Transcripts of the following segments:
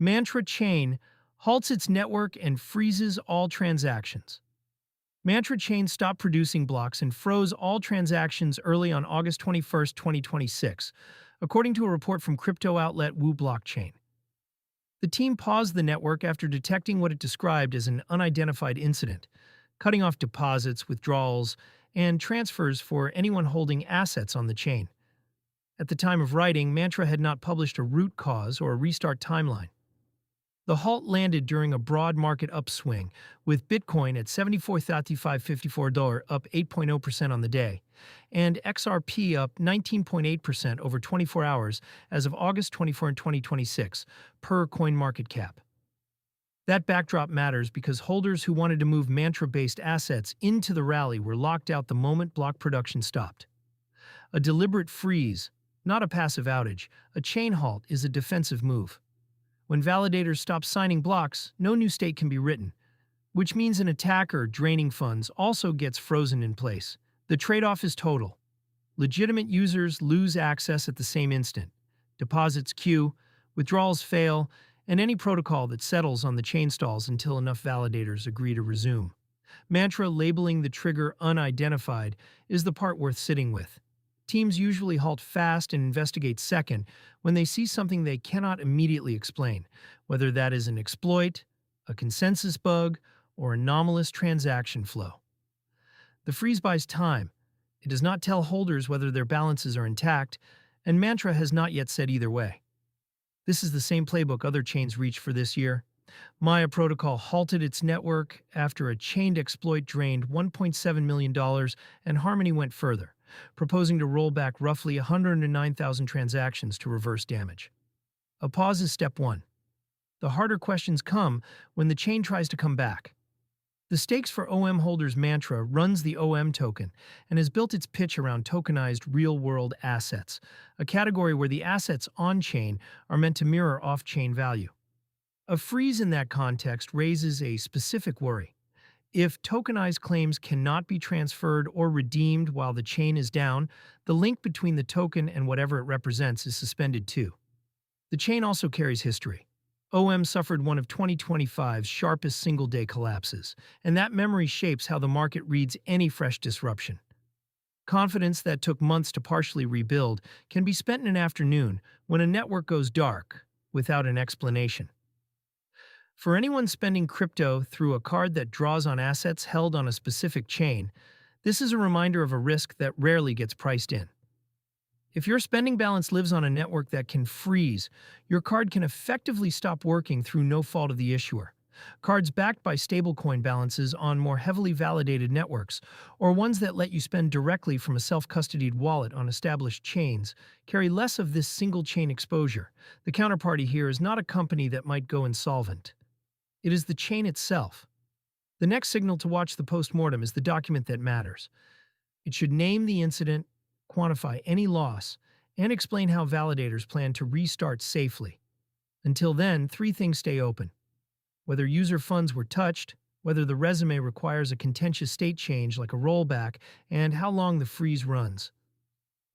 Mantra Chain halts its network and freezes all transactions. Mantra Chain stopped producing blocks and froze all transactions early on August 21, 2026, according to a report from crypto outlet Wu Blockchain. The team paused the network after detecting what it described as an unidentified incident, cutting off deposits, withdrawals, and transfers for anyone holding assets on the chain. At the time of writing, Mantra had not published a root cause or a restart timeline. The halt landed during a broad market upswing, with Bitcoin at $74,554, up 8.0% on the day, and XRP up 19.8% over 24 hours as of August 24, 2026, per CoinMarketCap. That backdrop matters because holders who wanted to move Mantra-based assets into the rally were locked out the moment block production stopped. A deliberate freeze, not a passive outage, a chain halt is a defensive move. When validators stop signing blocks, no new state can be written, which means an attacker draining funds also gets frozen in place. The trade-off is total. Legitimate users lose access at the same instant. Deposits queue, withdrawals fail, and any protocol that settles on the chain stalls until enough validators agree to resume. Mantra labeling the trigger unidentified is the part worth sitting with. Teams usually halt fast and investigate second when they see something they cannot immediately explain, whether that is an exploit, a consensus bug, or anomalous transaction flow. The freeze buys time. It does not tell holders whether their balances are intact, and Mantra has not yet said either way. This is the same playbook other chains reached for this year. Maya Protocol halted its network after a chained exploit drained $1.7 million, and Harmony went further, proposing to roll back roughly 109,000 transactions to reverse damage. A pause is step one. The harder questions come when the chain tries to come back. The stakes for OM holders Mantra runs the OM token and has built its pitch around tokenized real-world assets, a category where the assets on-chain are meant to mirror off-chain value. A freeze in that context raises a specific worry. If tokenized claims cannot be transferred or redeemed while the chain is down, the link between the token and whatever it represents is suspended too. The chain also carries history. OM suffered one of 2025's sharpest single-day collapses, and that memory shapes how the market reads any fresh disruption. Confidence that took months to partially rebuild can be spent in an afternoon when a network goes dark without an explanation. For anyone spending crypto through a card that draws on assets held on a specific chain, this is a reminder of a risk that rarely gets priced in. If your spending balance lives on a network that can freeze, your card can effectively stop working through no fault of the issuer. Cards backed by stablecoin balances on more heavily validated networks, or ones that let you spend directly from a self-custodied wallet on established chains, carry less of this single-chain exposure. The counterparty here is not a company that might go insolvent. It is the chain itself. The next signal to watch the post-mortem is the document that matters. It should name the incident, quantify any loss, and explain how validators plan to restart safely. Until then, three things stay open: whether user funds were touched, whether the resume requires a contentious state change like a rollback, and how long the freeze runs.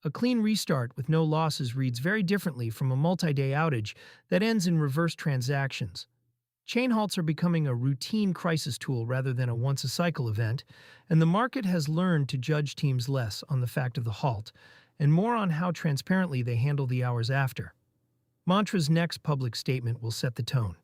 A clean restart with no losses reads very differently from a multi-day outage that ends in reverse transactions. Chain halts are becoming a routine crisis tool rather than a once-a-cycle event, and the market has learned to judge teams less on the fact of the halt and more on how transparently they handle the hours after. Mantra's next public statement will set the tone.